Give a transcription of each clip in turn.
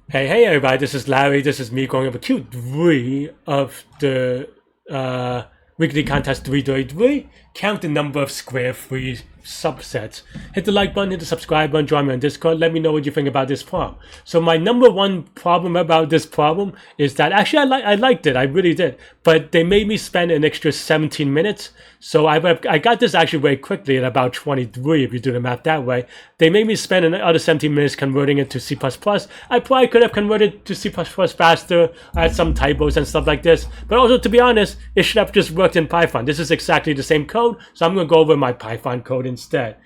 Hey everybody, this is Larry. This is me going over Q3 of the weekly contest 333. Count the number of square free subsets. Hit the like button, hit the subscribe button, join me on Discord. Let me know what you think about this problem. So my number one problem about this problem is that actually I liked it. I really did. But they made me spend an extra 17 minutes. So I got this actually very quickly at about 23 if you do the math that way. They made me spend another 17 minutes converting it to C++. I probably could have converted to C++ faster. I had some typos and stuff like this. But also, to be honest, it should have just worked in Python. This is exactly the same code. So I'm going to go over my Python code instead.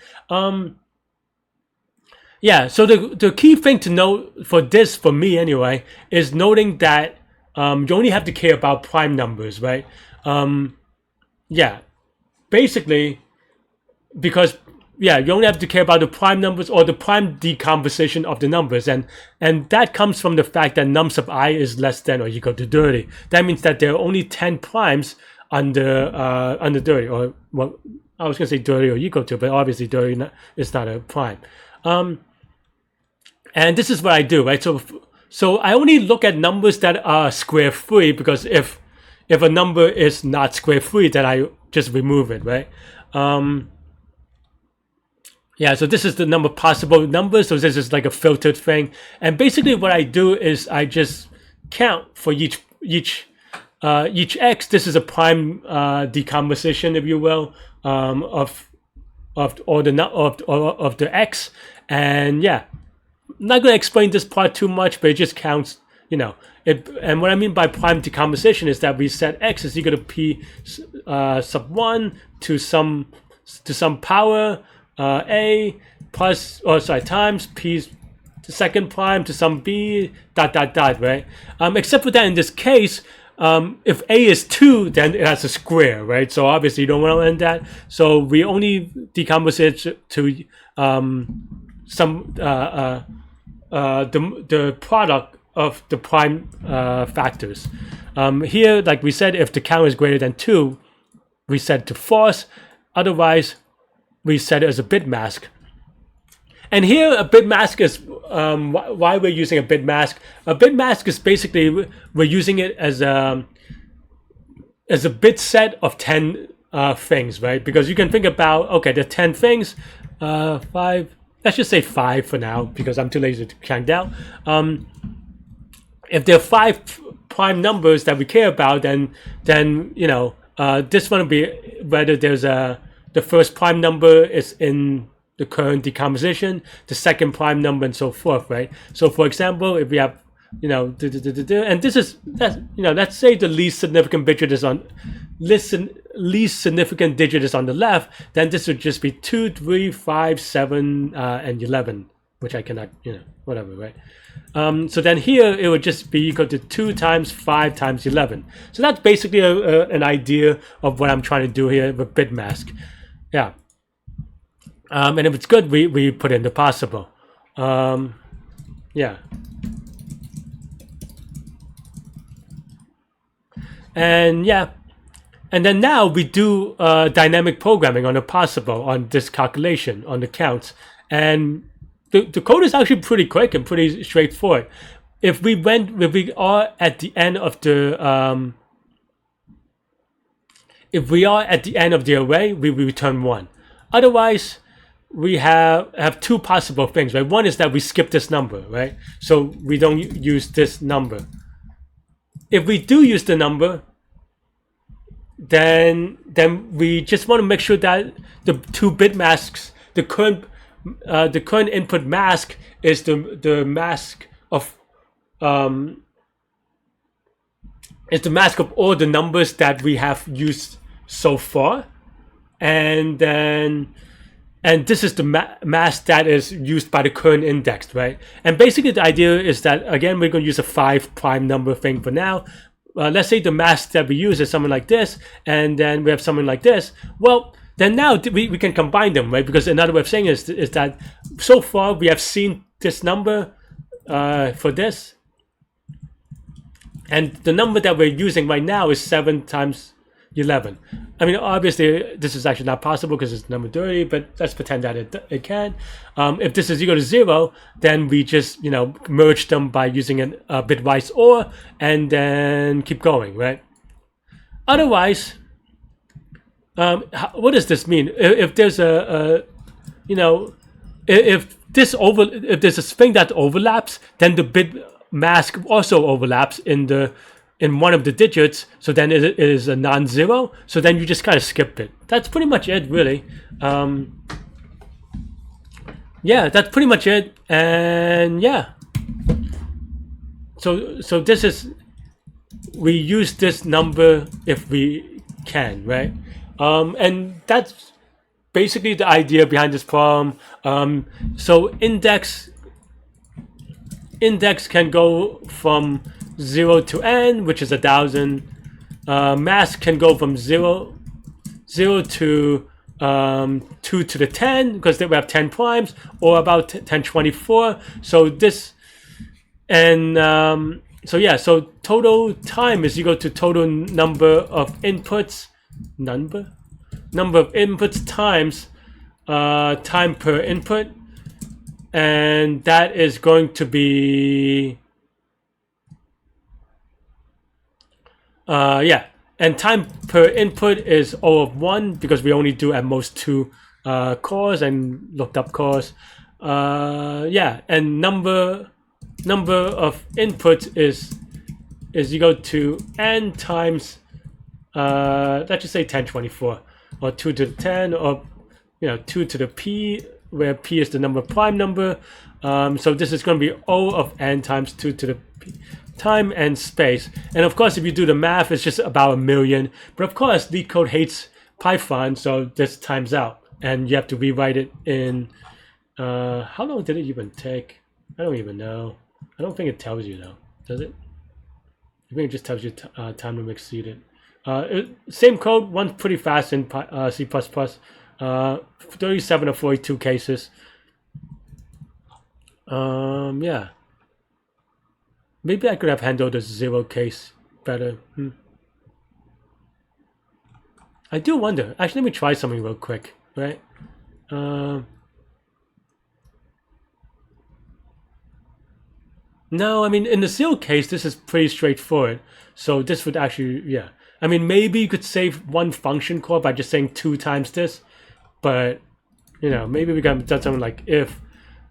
Yeah, so the key thing to note for this, for me anyway, is noting that you only have to care about prime numbers, right? Yeah, basically, because yeah, you only have to care about the prime numbers or the prime decomposition of the numbers, and that comes from the fact that num sub I is less than or equal to 30. That means that there are only 10 primes under 30, or well, I was gonna say 30 or equal to, but obviously 30 is not a prime. And this is what I do, right? So I only look at numbers that are square free, because if a number is not square free, then I just remove it, right? Yeah, so this is the number of possible numbers. So this is like a filtered thing. And basically what I do is I just count for each x. This is a prime decomposition, if you will, of the x. And yeah, I'm not going to explain this part too much, but it just counts, you know. And what I mean by prime decomposition is that we set x is equal to p sub 1 to some power a plus, or sorry, times p to second prime to some b dot dot dot, right? Except for that in this case, if a is 2, then it has a square, right? So obviously you don't want to end that. So we only decompose it to some the product of the prime factors. Here, like we said, if the count is greater than 2, we set to false. Otherwise, we set it as a bit mask. And here, a bit mask is why we're using a bit mask. A bit mask is basically we're using it as a bit set of 10 things, right? Because you can think about, okay, there are 10 things, 5. Let's just say 5 for now, because I'm too lazy to count down. If there are 5 prime numbers that we care about, then you know, this one will be whether there's the first prime number is in the current decomposition, the second prime number, and so forth, right? So for example, if we have, you know, and this is, you know, let's say the least significant digit is on least significant digit is on the left, then this would just be 2, 3, 5, 7, and 11, which I cannot, you know, whatever, right? So then here it would just be equal to 2 times 5 times 11. So that's basically an idea of what I'm trying to do here with bit mask. Yeah. And if it's good, we put in the possible. Yeah. And yeah. And then now we do dynamic programming on the possible, on this calculation, on the counts. And the code is actually pretty quick and pretty straightforward. If we are at the end of the array, we return 1. Otherwise, we have 2 possible things, right? One is that we skip this number, right? So we don't use this number. If we do use the number, then we just want to make sure that the 2 bit masks, the current input mask is the mask of is the mask of all the numbers that we have used so far, and this is the mask that is used by the current index, right? And basically the idea is that, again, we're going to use a 5 prime number thing for now. Let's say the mask that we use is something like this, and then we have something like this. Well, then now we can combine them, right? Because another way of saying is that so far we have seen this number for this, and the number that we're using right now is 7 times 11. I mean, obviously, this is actually not possible because it's number 30, but let's pretend that it can. If this is equal to 0, then we just, merge them by using a bitwise OR and then keep going, right? Otherwise, what does this mean? If there's if there's a string that overlaps, then the bit mask also overlaps in one of the digits, so then it is a non-zero, so then you just kind of skip it. That's pretty much it, really. Yeah, that's pretty much it, and yeah. So this is, we use this number if we can, right? And that's basically the idea behind this problem. So index can go from 0 to n, which is 1,000. Mask can go from 0 to 2 to the 10, because we have 10 primes, or about 1024. So this, and so yeah, so total time is equal to total number of inputs, number of inputs times time per input, and that is going to be and time per input is O of 1, because we only do at most 2 cores and looked up cores. And number of inputs is equal to n times let's just say 1024, or 2 to the 10, or 2 to the p, where p is the number of prime number. So this is going to be O of n times 2 to the p, time and space. And of course, if you do the math, it's just about 1,000,000. But of course, Leetcode hates Python, so this times out, and you have to rewrite it in how long did it even take? I don't even know. I don't think it tells you though, does it? I think it just tells you time limit exceeded. Same code, one's pretty fast in C++. 37 or 42 cases. Yeah. Maybe I could have handled the 0 case better. I do wonder. Actually, let me try something real quick, right? No, I mean, in the 0 case, this is pretty straightforward. So this would actually, yeah. I mean, maybe you could save one function call by just saying 2 times this, but maybe we can do something like if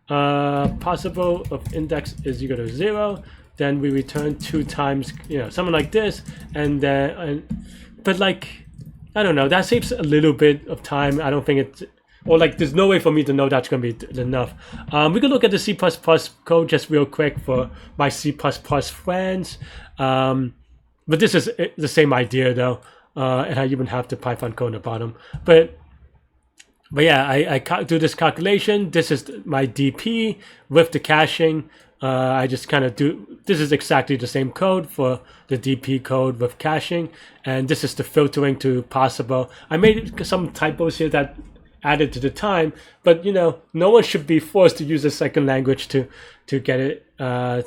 possible of index is equal to 0, then we return 2 times, something like this, and then, but like, I don't know, that saves a little bit of time. I don't think it's, or like, there's no way for me to know that's going to be enough. We could look at the C++ code just real quick for my C++ friends. But this is the same idea though, and I even have the Python code on the bottom. But yeah, I do this calculation. This is my DP with the caching. I just kind of do, this is exactly the same code for the DP code with caching, and this is the filtering to possible. I made some typos here that added to the time, but no one should be forced to use a second language to get it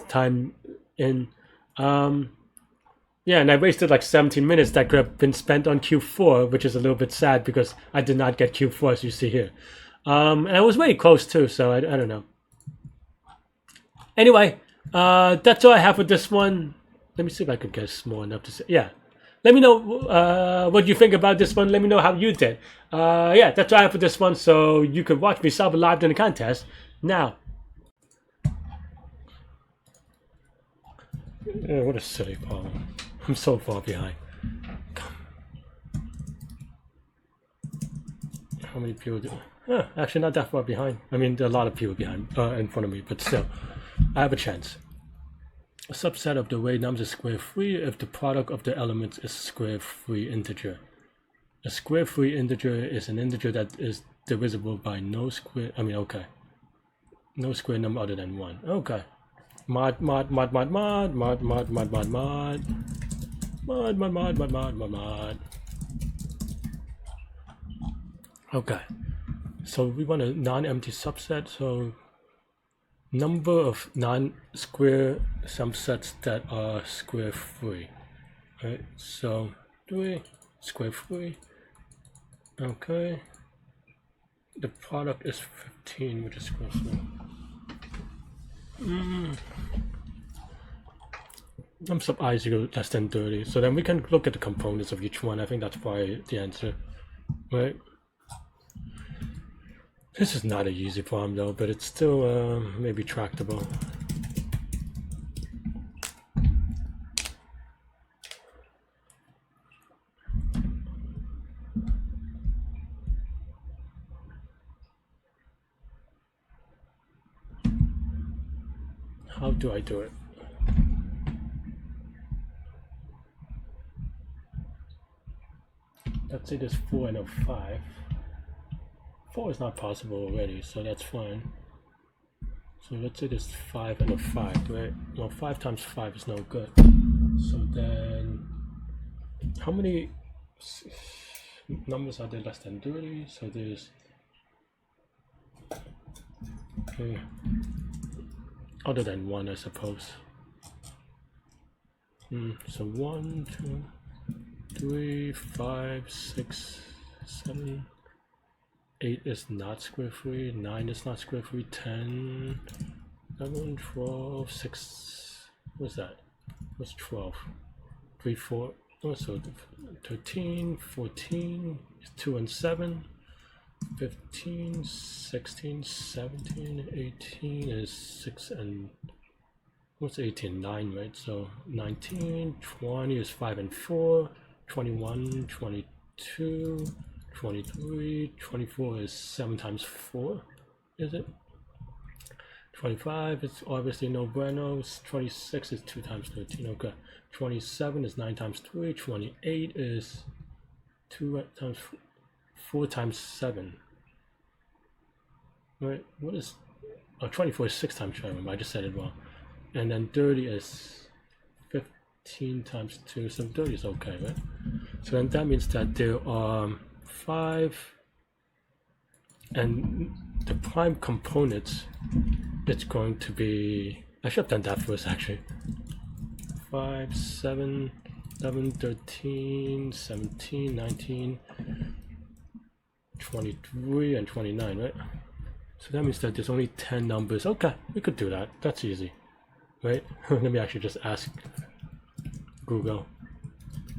time in. Yeah, and I wasted like 17 minutes that could have been spent on Q4, which is a little bit sad because I did not get Q4, as you see here. And I was very close too, so I don't know. Anyway, that's all I have for this one. Let me see if I could get small enough to say. Yeah, let me know what you think about this one. Let me know how you did. Yeah, that's all I have for this one, so you could watch me solve it live in the contest now. What a silly problem. I'm so far behind. How many people do? Actually, not that far behind. I mean, there are a lot of people behind, in front of me, but still, I have a chance. A subset of the way numbers is square free if the product of the elements is square free integer. A square free integer is an integer that is divisible by no square. I mean, okay, no square number other than 1. Okay. Mod. Okay, so we want a non-empty subset, so number of non-square subsets that are square free, right? So 3 square free. Okay. The product is 15, which is square free. I'm sub I is equal to less than 30. So then we can look at the components of each one. I think that's probably the answer, right? This is not an easy problem though, but it's still maybe tractable. How do I do it? Let's say there's 4 and a 5. 4 is not possible already, so that's fine. So let's say there's 5 and a 5, right? Well, 5 times 5 is no good. So then, how many numbers are there less than 30? So there's, okay, other than 1, I suppose. So 1, 2, 3, 5, 6, 7, 8 is not square free, 9 is not square free, 10, 11, 12, 6, what's that? What's 12? 3, 4, oh, so 13, 14, 2 and 7, 15, 16, 17, 18 is 6 and, what's 18? 9, right? So 19, 20 is 5 and 4, 21, 22, 23, 24 is 7 times 4, is it? 25 is obviously no bueno. 26 is 2 times 13, okay. 27 is 9 times 3, 28 is 2 times 4 times 7. Right, what is, oh, 24 is 6 times 7, I just said it wrong. And then 30 is 15 times 2, so 30 is okay, right? So then that means that there are 5, and the prime components, it's going to be, I should have done that first actually. 5, 7, 11, 13, 17, 19, 23, and 29, right? So that means that there's only 10 numbers. Okay, we could do that. That's easy, right? Let me actually just ask Google,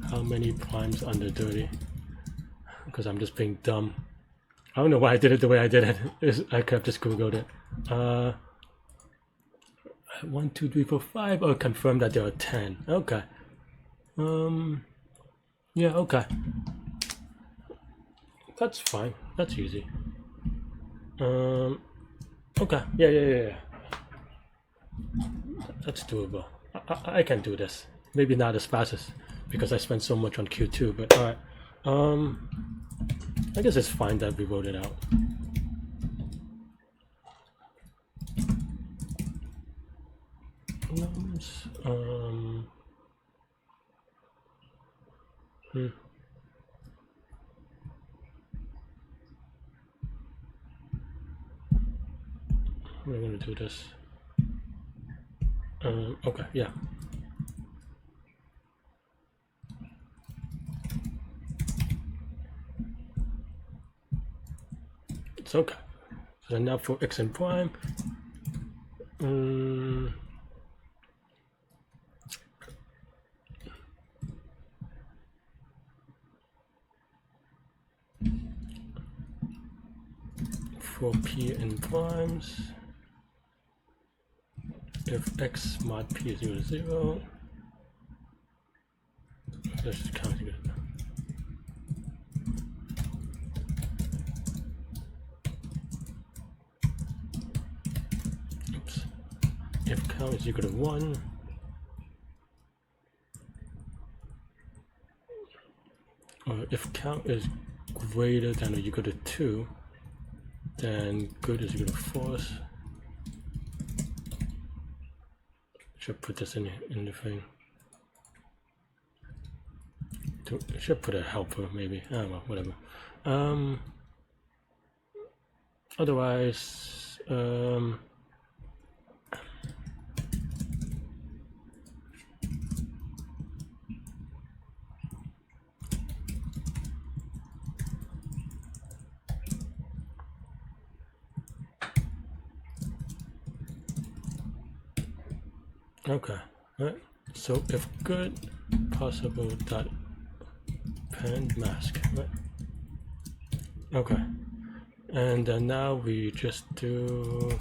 how many primes under 30? Because I'm just being dumb. I don't know why I did it the way I did it. I could have just Googled it. 1, 2, 3, 4, 5. Oh, confirm that there are 10. Okay. Yeah, okay. That's fine. That's easy. Okay. Yeah. That's doable. I can do this. Maybe not as fast as, because I spent so much on Q2, but alright. I guess it's fine that we wrote it out. We're gonna do this. Okay, yeah. It's okay. So now for x and prime, for p and primes, if x mod p is equal to 0, let's just count it. Oops. If count is equal to 1, or if count is greater than or equal to 2, then good is equal to false. Should put this in the thing. Should put a helper maybe. I don't know, whatever. Otherwise, Okay. Right. So if good possible dot append mask. Right. Okay. And now we just do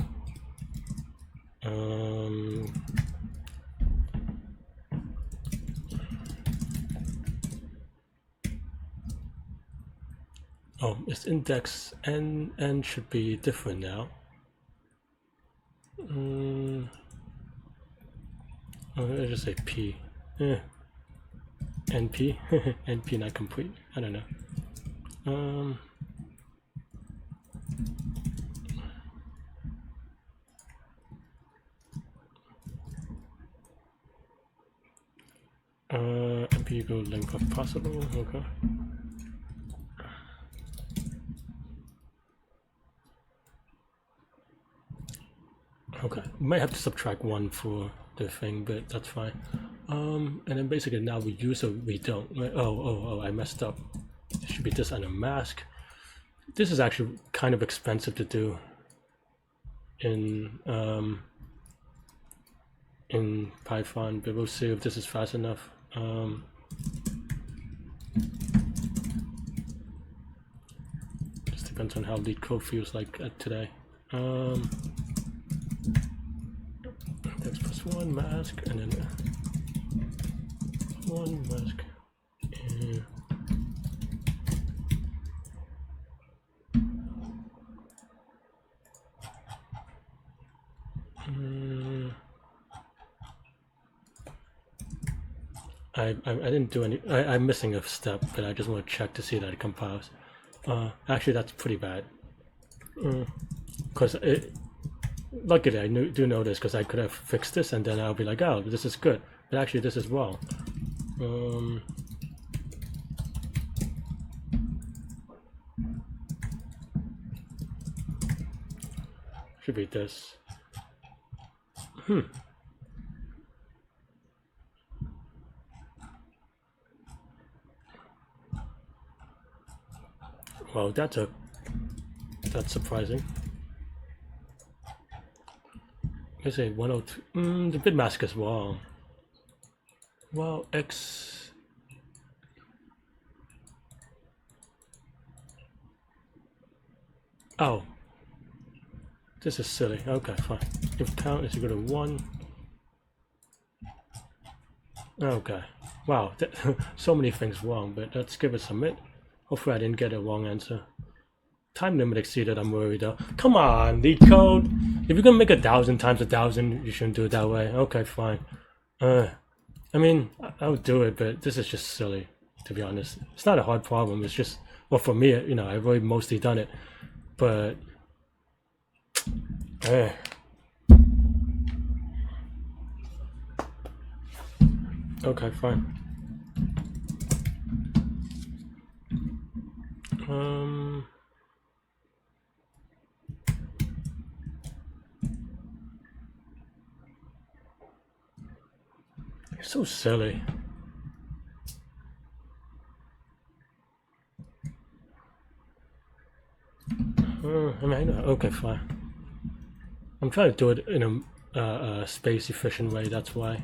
oh, its index n should be different now. I'll just say p. NP. NP not complete. I don't know. NP equal length of possible. Okay. Okay, we might have to subtract 1 for the thing, but that's fine. And then basically now we use or we don't. Right? Oh, I messed up. It should be this on a mask. This is actually kind of expensive to do in Python, but we'll see if this is fast enough. Just depends on how Leetcode feels like today. X plus 1 mask and then 1 mask. I didn't do any. I'm missing a step, but I just want to check to see that it compiles. Actually, that's pretty bad. Because luckily I do know this, because I could have fixed this and then I'll be like, oh, this is good. But actually, this is wrong. Should be this. Well, that's surprising. Let's say 102. The bit mask is wrong. Well, X. Oh, this is silly. Okay, fine. If count is equal to 1. Okay. Wow, so many things wrong. But let's give it a submit. Hopefully I didn't get a wrong answer. Time limit exceeded, I'm worried though. Come on, Leetcode. If you're gonna make 1,000 times 1,000, you shouldn't do it that way. Okay, fine. I mean, I would do it, but this is just silly, to be honest. It's not a hard problem. It's just, well, for me, you know, I've already mostly done it. But, okay, fine. You're so silly. I mean, I know. Okay, fine. I'm trying to do it in a space efficient way, that's why.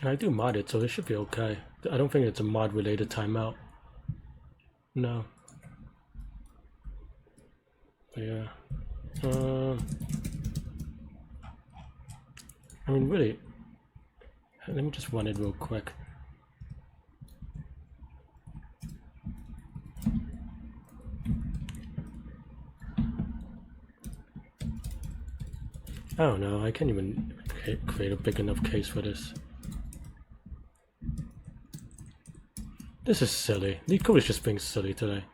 I do mod it, so it should be okay. I don't think it's a mod related timeout. No. But yeah. I mean, really, let me just run it real quick. I don't know, I can't even create a big enough case for this. This is silly. Leetcode is just being silly today.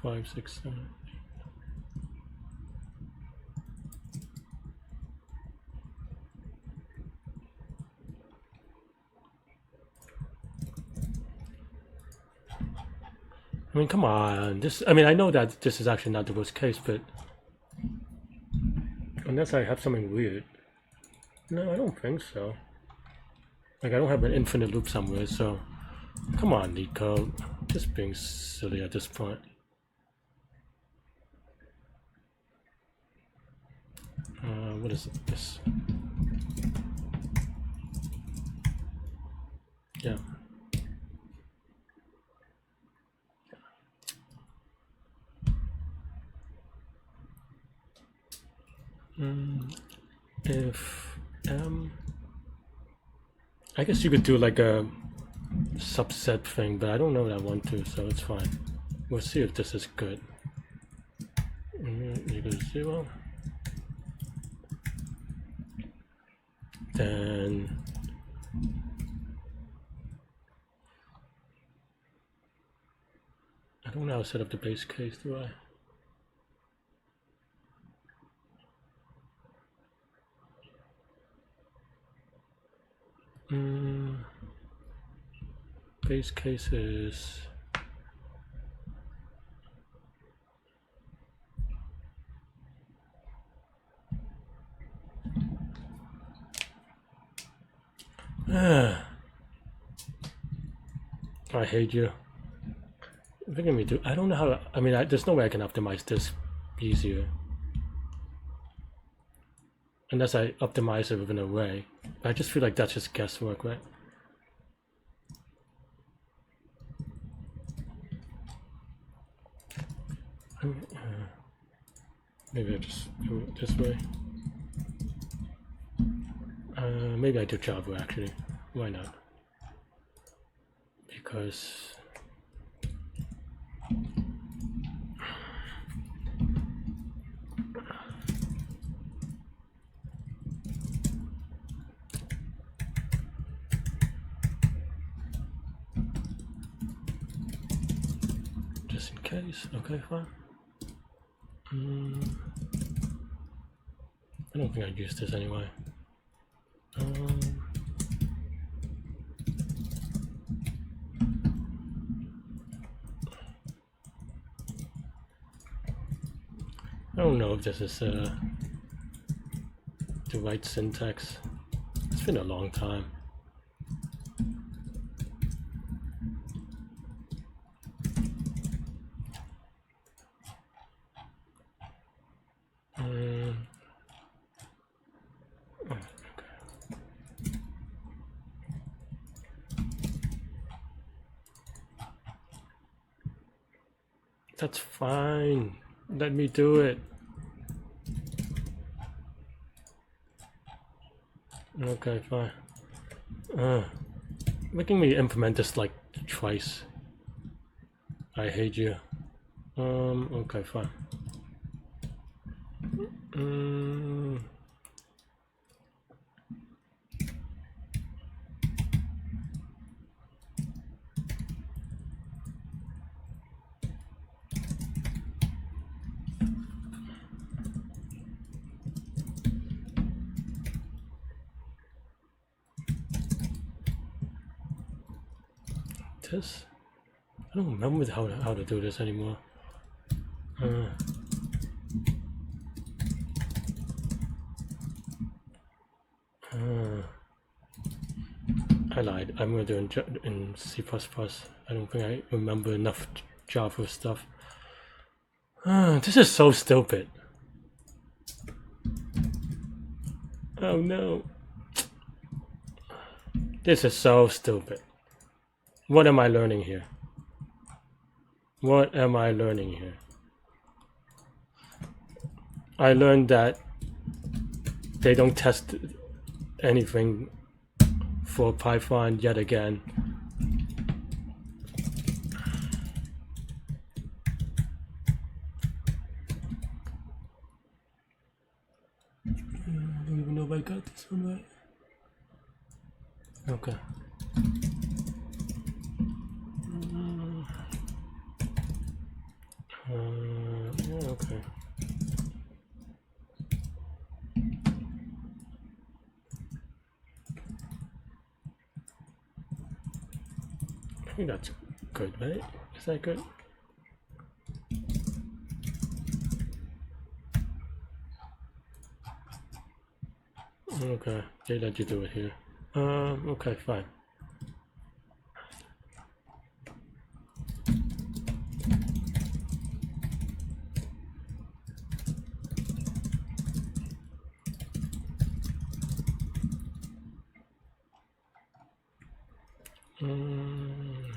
5, 6, 7. I mean, come on. This. I mean, I know that this is actually not the worst case, but unless I have something weird. No, I don't think so. Like, I don't have an infinite loop somewhere, so come on, Leetcode. Just being silly at this point. What is this? Yeah. If I guess you could do like a subset thing, but I don't know that I want to, so it's fine. We'll see if this is good. Equals 0. Then I don't know how to set up the base case, do I? Base case is I hate you. Making me do. I don't know how to, I mean, there's no way I can optimize this easier. Unless I optimize it with an array. I just feel like that's just guesswork, right? Maybe I just do it this way. Maybe I do Java actually. Why not? Because just in case. Okay, fine. I don't think I'd use this anyway. I don't know if this is the right syntax. It's been a long time. That's fine. Let me do it. Okay, fine. Making me implement this like twice. I hate you. Okay, fine. This? I don't remember how to do this anymore. I lied. I'm gonna do it in C++. I don't think I remember enough Java stuff. This is so stupid. Oh no. This is so stupid. What am I learning here? What am I learning here? I learned that they don't test anything for Python yet again. I don't even know if I got this one right. Okay. Yeah, okay. I think that's good, right? Is that good? Okay, they let you do it here. Okay, fine.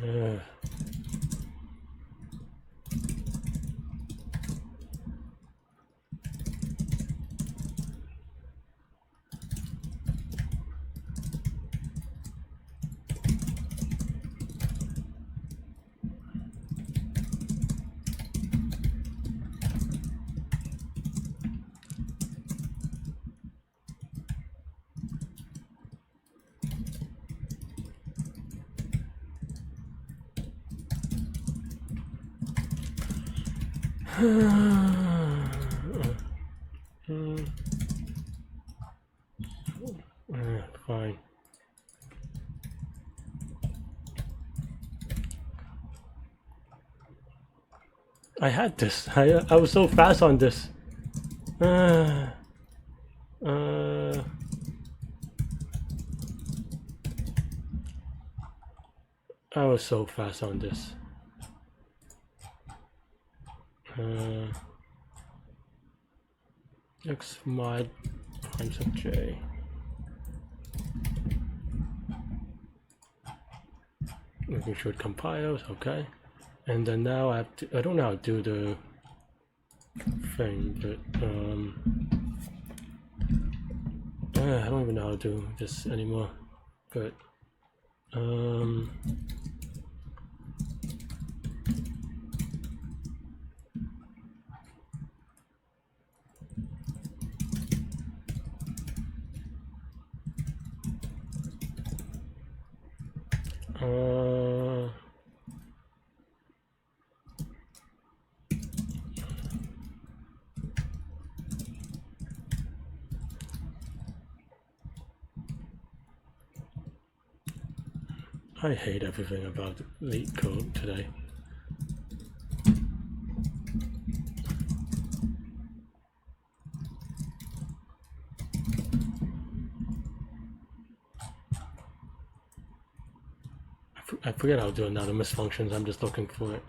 Yeah. Fine. I had this. I was so fast on this. I was so fast on this. X mod prime sub j. Making sure it compiles, okay. And then now I have to, I don't know how to do the thing, but I don't even know how to do this anymore. But I hate everything about Leetcode today. I forget how to do anonymous functions, I'm just looking for it.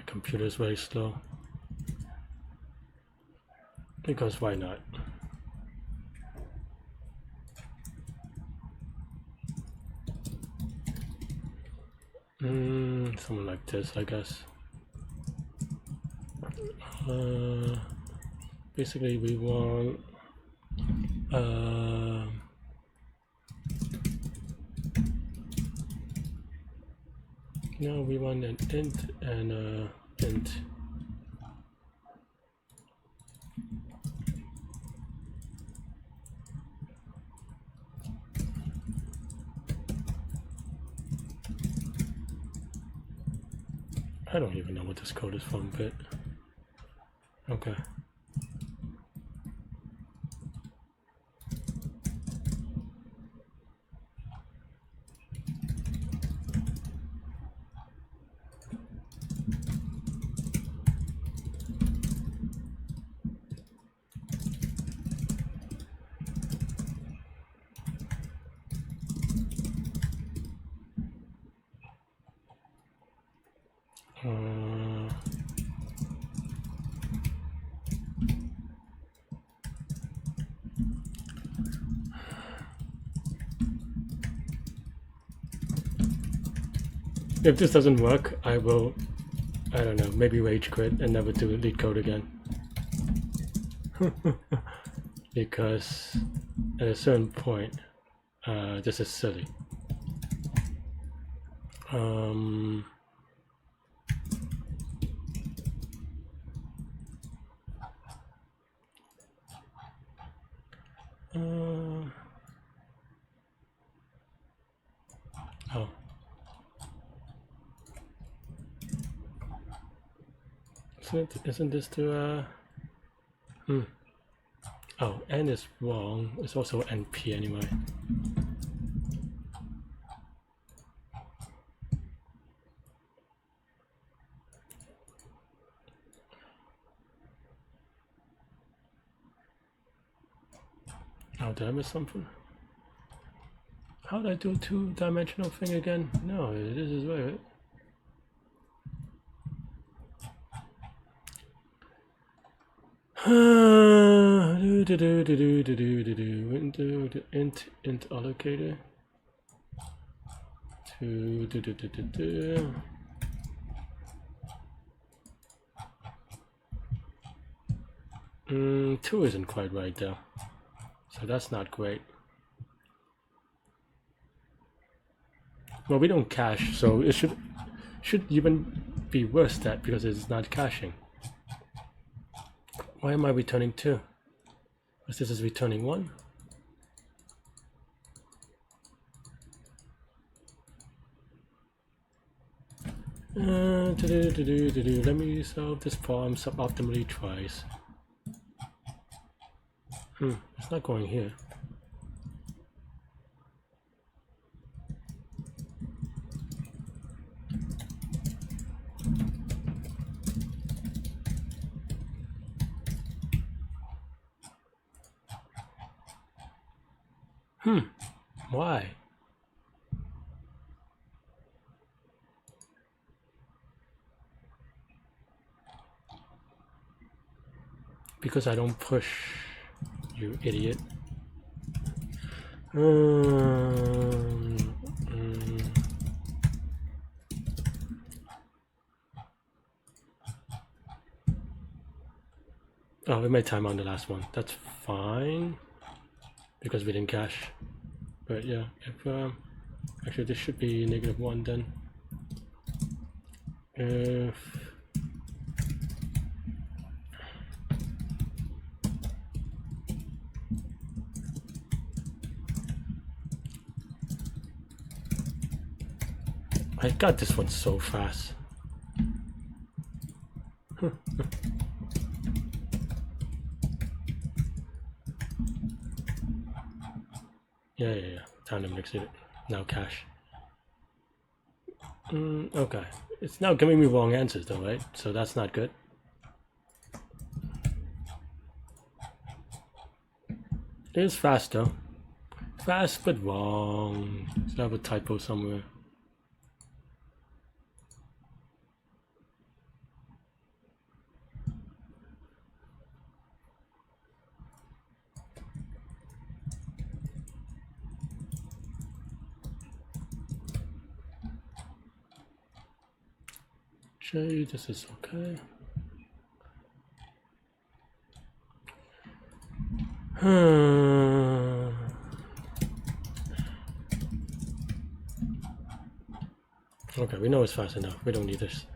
Computer is very slow. Because why not? Something like this, I guess. Basically, we want no, we want an int and int. I don't even know what this code is from, but okay. If this doesn't work, I will, I don't know, maybe rage quit and never do Leetcode again. Because at a certain point, this is silly. Oh. Isn't this to Oh, N is wrong. It's also NP anyway. Oh, did I miss something? How did I do a two-dimensional thing again? No, this is right. Int allocator to 2 isn't quite right though, so that's not great. Well, we don't cache, so it should even be worse that because it's not caching. Why am I returning 2? Because this is returning 1. Let me solve this problem suboptimally twice. It's not going here. Why? Because I don't push, you idiot. Oh, we made time on the last one. That's fine because we didn't cache. But yeah, if actually this should be -1 then. If I got this one so fast. Yeah. Time to mix it. Now cache. Okay. It's now giving me wrong answers though, right? So that's not good. It is fast though. Fast but wrong. So I have a typo somewhere. J, this is okay. Okay, we know it's fast enough. We don't need this.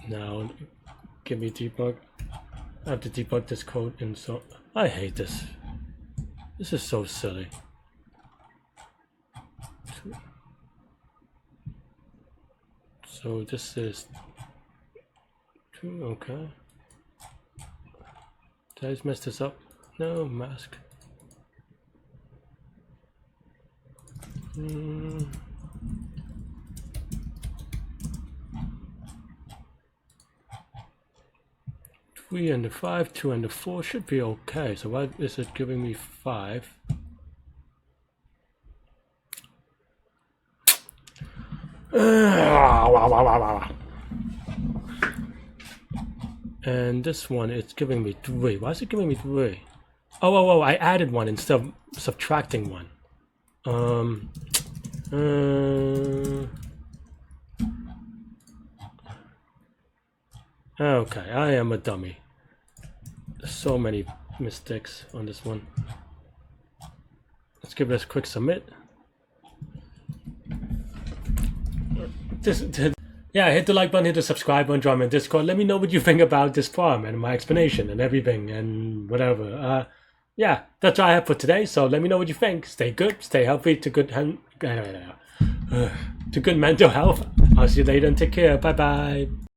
Now, give me debug. I have to debug this code in so. I hate this. This is so silly. So this is 2, okay. Did I just mess this up? No, mask. Three and the 5, 2 and the 4 should be okay. So why is it giving me 5? And this one, it's giving me 3. Why is it giving me 3? Oh, I added 1 instead of subtracting 1. Okay, I am a dummy. So many mistakes on this one. Let's give this a quick submit. Yeah, hit the like button, hit the subscribe button, join my Discord. Let me know what you think about this farm and my explanation and everything and whatever. yeah, that's all I have for today. So let me know what you think. Stay good, stay healthy, to good to good mental health. I'll see you later and take care. Bye bye.